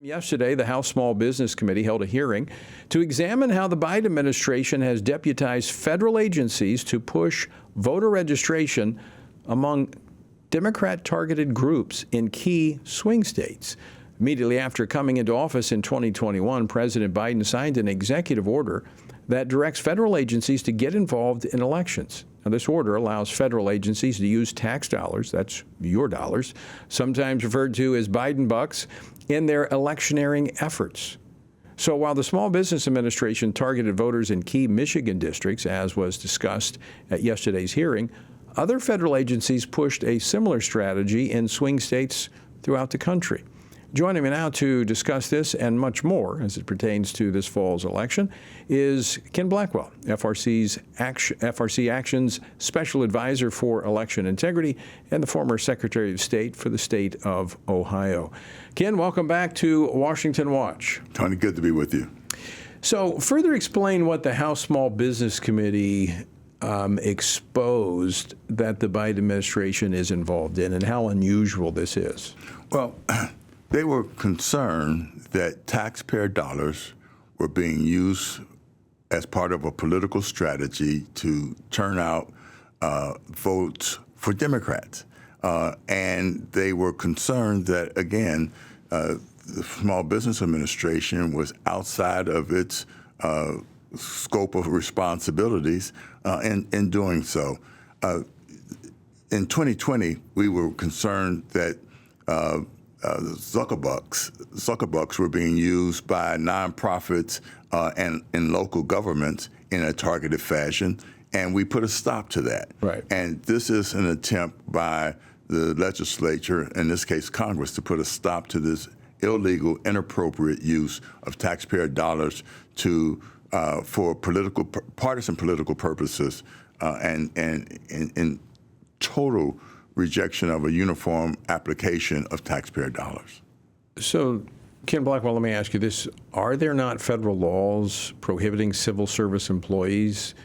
Yesterday, the House Small Business Committee held a hearing to examine how the Biden administration has deputized federal agencies to push voter registration among Democrat-targeted groups in key swing states. Immediately after coming into office in 2021, President Biden signed an executive order that directs federal agencies to get involved in elections. Now, this order allows federal agencies to use tax dollars, that's your dollars, sometimes referred to as Biden bucks, in their electioneering efforts. So while the Small Business Administration targeted voters in key Michigan districts, as was discussed at yesterday's hearing, other federal agencies pushed a similar strategy in swing states throughout the country. Joining me now to discuss this and much more as it pertains to this fall's election is Ken Blackwell, FRC Action's Special Advisor for Election Integrity and the former Secretary of State for the state of Ohio. Ken, welcome back to Washington Watch. Tony, good to be with you. So further explain what the House Small Business Committee exposed that the Biden administration is involved in and how unusual this is. Well, they were concerned that taxpayer dollars were being used as part of a political strategy to turn out votes for Democrats. And they were concerned that, again, the Small Business Administration was outside of its scope of responsibilities in doing so. In 2020, we were concerned that Zuckerbucks were being used by nonprofits and in local governments in a targeted fashion, and we put a stop to that. Right. And this is an attempt by the legislature, in this case Congress, to put a stop to this illegal, inappropriate use of taxpayer dollars for partisan political purposes, and in total rejection of a uniform application of taxpayer dollars. So, Ken Blackwell, let me ask you this. Are there not federal laws prohibiting civil service employees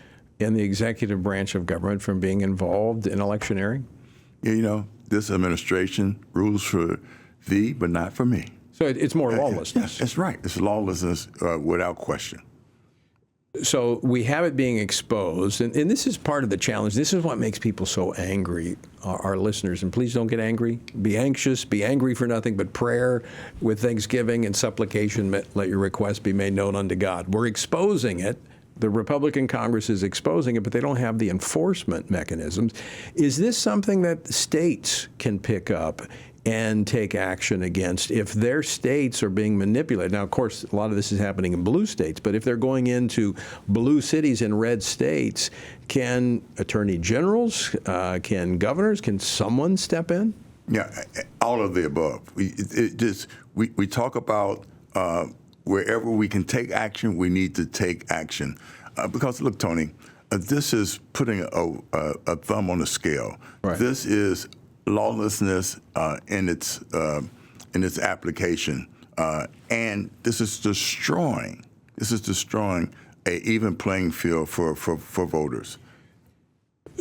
in the executive branch of government from being involved in electioneering? Yeah, you know, this administration rules for thee, but not for me. So it's more lawlessness. Yes, that's right. It's lawlessness without question. So we have it being exposed, and this is part of the challenge. This is what makes people so angry, our listeners. And please don't get angry. Be anxious, be angry for nothing but prayer with thanksgiving and supplication. Let your requests be made known unto God. We're exposing it. The Republican Congress is exposing it, but they don't have the enforcement mechanisms. Is this something that states can pick up and take action against if their states are being manipulated? Now, of course, a lot of this is happening in blue states, but if they're going into blue cities in red states, can attorney generals, can governors, can someone step in? Yeah, all of the above. We talk about wherever we can take action, we need to take action. Because, look, Tony, this is putting a thumb on the scale. Right. This is lawlessness in its application, and this is destroying a even playing field for voters.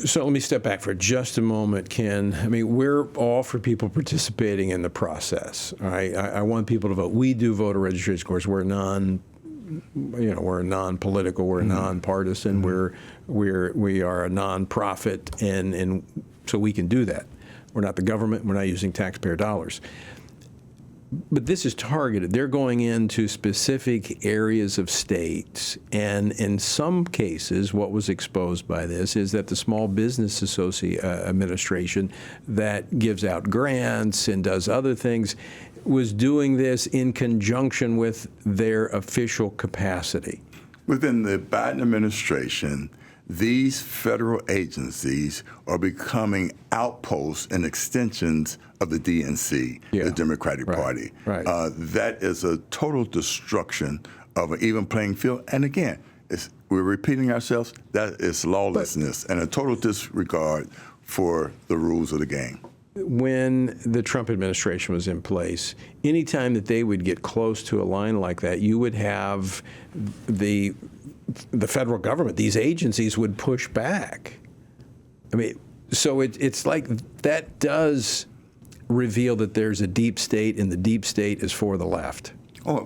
So let me step back for just a moment, Ken. I mean, we're all for people participating in the process. All right, I want people to vote. We do voter registration, of course. We're we're non-political. We're nonpartisan. We are a nonprofit, and so we can do that. We're not the government. We're not using taxpayer dollars. But this is targeted. They're going into specific areas of states. And in some cases, what was exposed by this is that the Small Business Administration that gives out grants and does other things was doing this in conjunction with their official capacity. Within the Biden administration, these federal agencies are becoming outposts and extensions of the DNC, the Democratic Party. Right. That is a total destruction of an even playing field. And again, we're repeating ourselves, that is lawlessness and a total disregard for the rules of the game. When the Trump administration was in place, anytime that they would get close to a line like that, you would have the federal government, these agencies would push back. I mean, so it's like that does reveal that there's a deep state, and the deep state is for the left. Oh,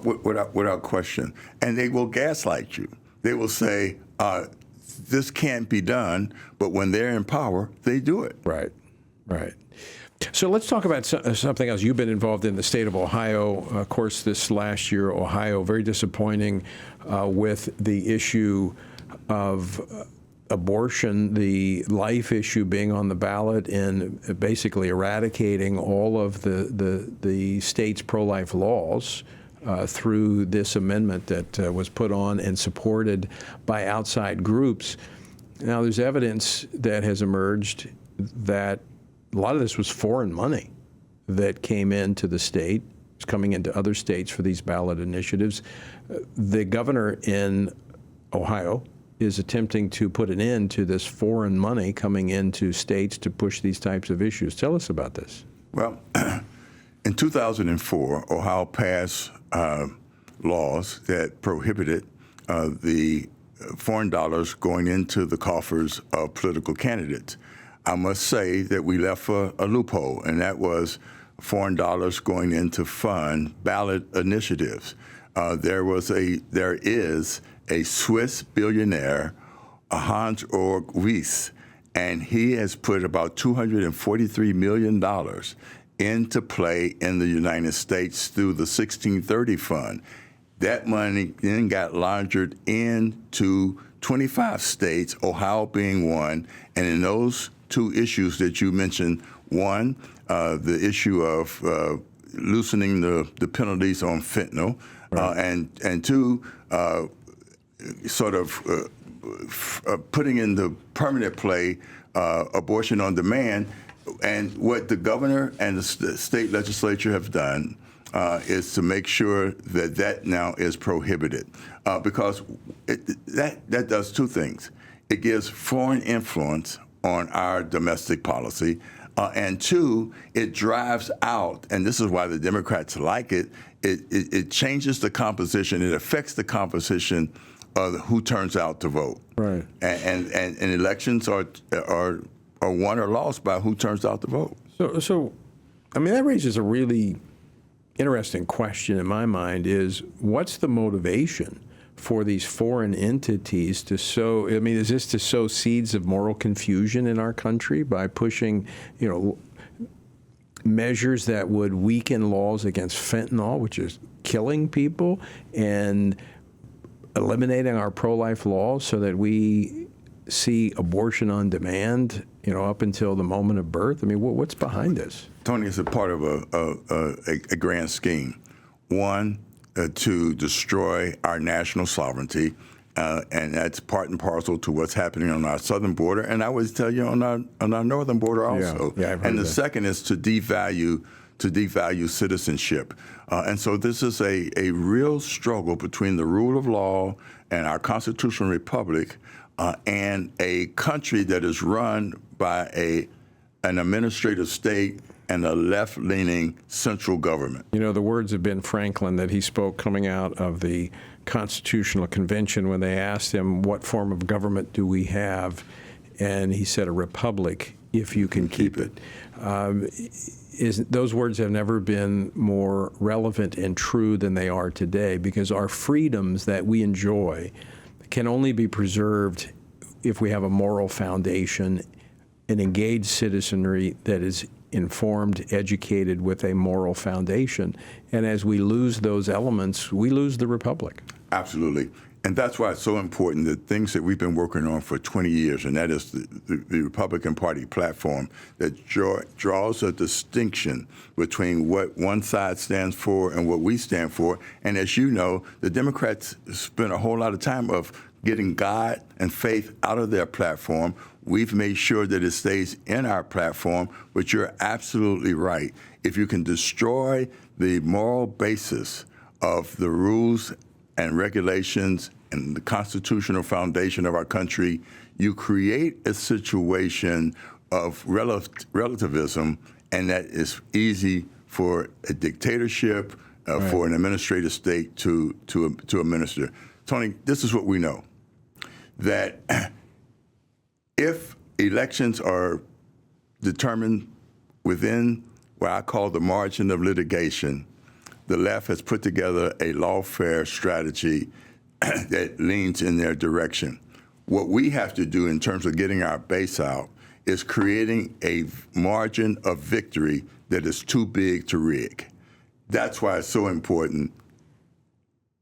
without question. And they will gaslight you. They will say, this can't be done, but when they're in power, they do it. Right, right. So let's talk about something else. You've been involved in the state of Ohio. Of course, this last year, Ohio, very disappointing with the issue of abortion, the life issue being on the ballot, and basically eradicating all of the state's pro-life laws through this amendment that was put on and supported by outside groups. Now, there's evidence that has emerged that a lot of this was foreign money that came into the state. It's coming into other states for these ballot initiatives. The governor in Ohio is attempting to put an end to this foreign money coming into states to push these types of issues. Tell us about this. Well, in 2004, Ohio passed laws that prohibited the foreign dollars going into the coffers of political candidates. I must say that we left a loophole, and that was foreign dollars going in to fund ballot initiatives. There is a Swiss billionaire, Hans-Georg Wyss, and he has put about $243 million into play in the United States through the 1630 Fund. That money then got laundered into 25 states, Ohio being one, and in those two issues that you mentioned, one, the issue of loosening the penalties on fentanyl, right. And two, sort of putting into permanent play abortion on demand. And what the governor and the state legislature have done is to make sure that that now is prohibited, because that does two things. It gives foreign influence on our domestic policy, and two, it drives out, and this is why the Democrats like it, it changes the composition, it affects the composition of who turns out to vote. Right. And elections are won or lost by who turns out to vote. So, I mean, that raises a really interesting question in my mind is, what's the motivation for these foreign entities to sow? I mean, is this to sow seeds of moral confusion in our country by pushing, measures that would weaken laws against fentanyl, which is killing people, and eliminating our pro-life laws so that we see abortion on demand, up until the moment of birth? I mean, what's behind this? Tony, it's a part of a grand scheme. One, to destroy our national sovereignty, and that's part and parcel to what's happening on our southern border, and I would tell you on our northern border also. Yeah, I've heard and the second is to devalue citizenship, and so this is a real struggle between the rule of law and our constitutional republic, and a country that is run by an administrative state and a left-leaning central government. The words of Ben Franklin that he spoke coming out of the Constitutional Convention when they asked him, what form of government do we have? And he said, a republic, if you can keep it. Those words have never been more relevant and true than they are today, because our freedoms that we enjoy can only be preserved if we have a moral foundation, an engaged citizenry that is informed, educated with a moral foundation. And as we lose those elements, we lose the republic. Absolutely. And that's why it's so important that things that we've been working on for 20 years, and that is the Republican Party platform that draws a distinction between what one side stands for and what we stand for. And as you know, the Democrats spent a whole lot of time of getting God and faith out of their platform. We've made sure that it stays in our platform, but you're absolutely right. If you can destroy the moral basis of the rules and regulations and the constitutional foundation of our country, you create a situation of relativism, and that is easy for a dictatorship, right, for an administrative state to administer. Tony, this is what we know, that if elections are determined within what I call the margin of litigation, the left has put together a lawfare strategy that leans in their direction. What we have to do in terms of getting our base out is creating a margin of victory that is too big to rig. That's why it's so important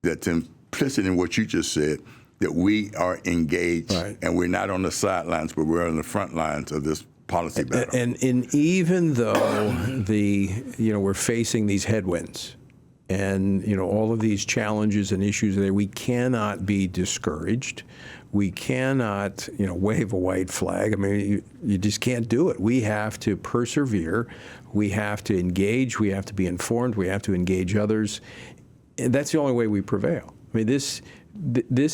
that's implicit in what you just said, that we are engaged, right, and we're not on the sidelines, but we're on the front lines of this policy battle. And even though we're facing these headwinds, and all of these challenges and issues there, we cannot be discouraged. We cannot wave a white flag. I mean, you just can't do it. We have to persevere. We have to engage. We have to be informed. We have to engage others. And that's the only way we prevail. I mean, this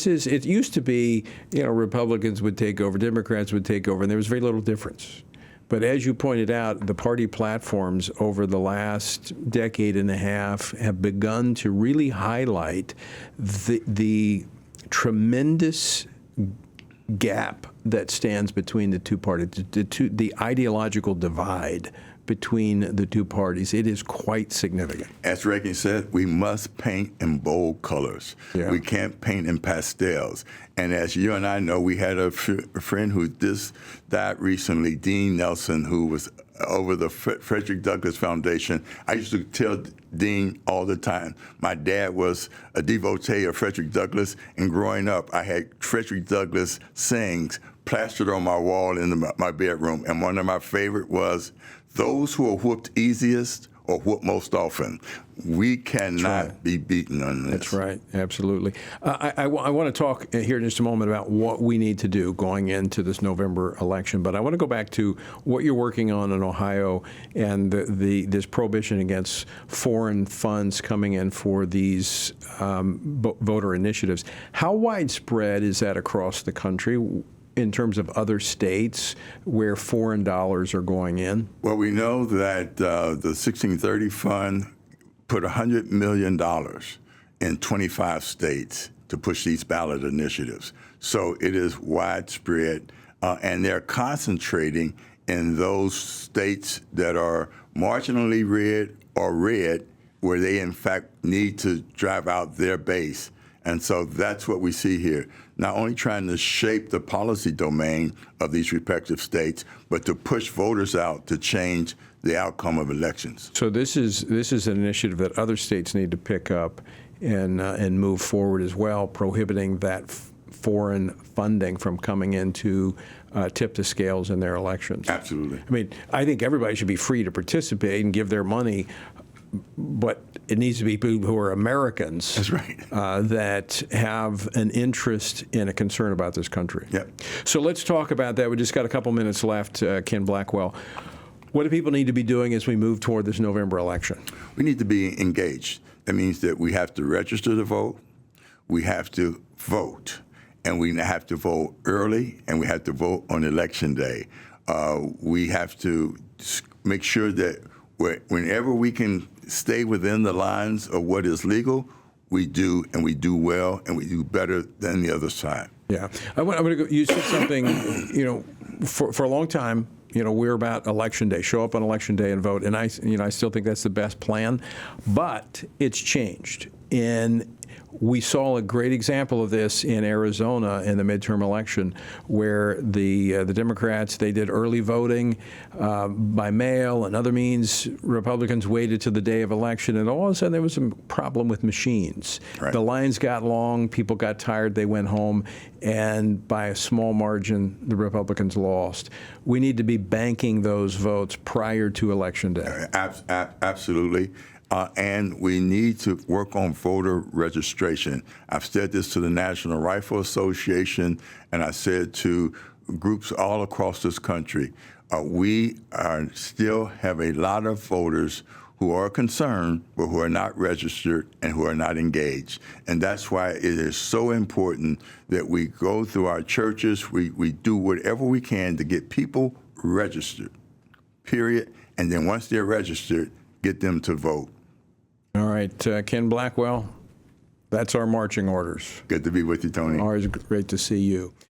is, it used to be, Republicans would take over, Democrats would take over, and there was very little difference. But as you pointed out, the party platforms over the last decade and a half have begun to really highlight the tremendous gap that stands between the two parties, the ideological divide between the two parties. It is quite significant. As Reagan said, we must paint in bold colors. Yeah. We can't paint in pastels. And as you and I know, we had a friend who just died recently, Dean Nelson, who was over the Frederick Douglass Foundation. I used to tell Dean all the time, my dad was a devotee of Frederick Douglass, and growing up, I had Frederick Douglass sayings plastered on my wall in my bedroom. And one of my favorite was, "Those who are whooped easiest are whooped most often." We cannot be beaten on this. That's right. Absolutely. I want to talk here in just a moment about what we need to do going into this November election, but I want to go back to what you're working on in Ohio and this prohibition against foreign funds coming in for these voter initiatives. How widespread is that across the country in terms of other states where foreign dollars are going in? Well, we know that the 1630 Fund put $100 million in 25 states to push these ballot initiatives. So it is widespread, and they're concentrating in those states that are marginally red or red, where they in fact need to drive out their base. And so that's what we see here. Not only trying to shape the policy domain of these respective states, but to push voters out to change the outcome of elections. So this is an initiative that other states need to pick up and move forward as well, prohibiting that foreign funding from coming in to tip the scales in their elections. Absolutely. I mean, I think everybody should be free to participate and give their money, but it needs to be people who are Americans. That's right. That have an interest and a concern about this country. Yep. So let's talk about that. We just got a couple minutes left, Ken Blackwell. What do people need to be doing as we move toward this November election? We need to be engaged. That means that we have to register to vote, we have to vote, and we have to vote early, and we have to vote on Election Day. We have to make sure that whenever we can stay within the lines of what is legal, we do, and we do well, and we do better than the other side. Yeah. I'm going to go, you said something, for a long time, we're about Election Day. Show up on Election Day and vote. And I still think that's the best plan. But it's changed. And we saw a great example of this in Arizona in the midterm election, where the Democrats, they did early voting by mail and other means. Republicans waited to the day of election, and all of a sudden there was a problem with machines. Right. The lines got long, people got tired, they went home, and by a small margin, the Republicans lost. We need to be banking those votes prior to Election Day. Absolutely. And we need to work on voter registration. I've said this to the National Rifle Association, and I said to groups all across this country. We still have a lot of voters who are concerned, but who are not registered and who are not engaged. And that's why it is so important that we go through our churches, we do whatever we can to get people registered, period. And then once they're registered, get them to vote. All right, Ken Blackwell, that's our marching orders. Good to be with you, Tony. Always great to see you.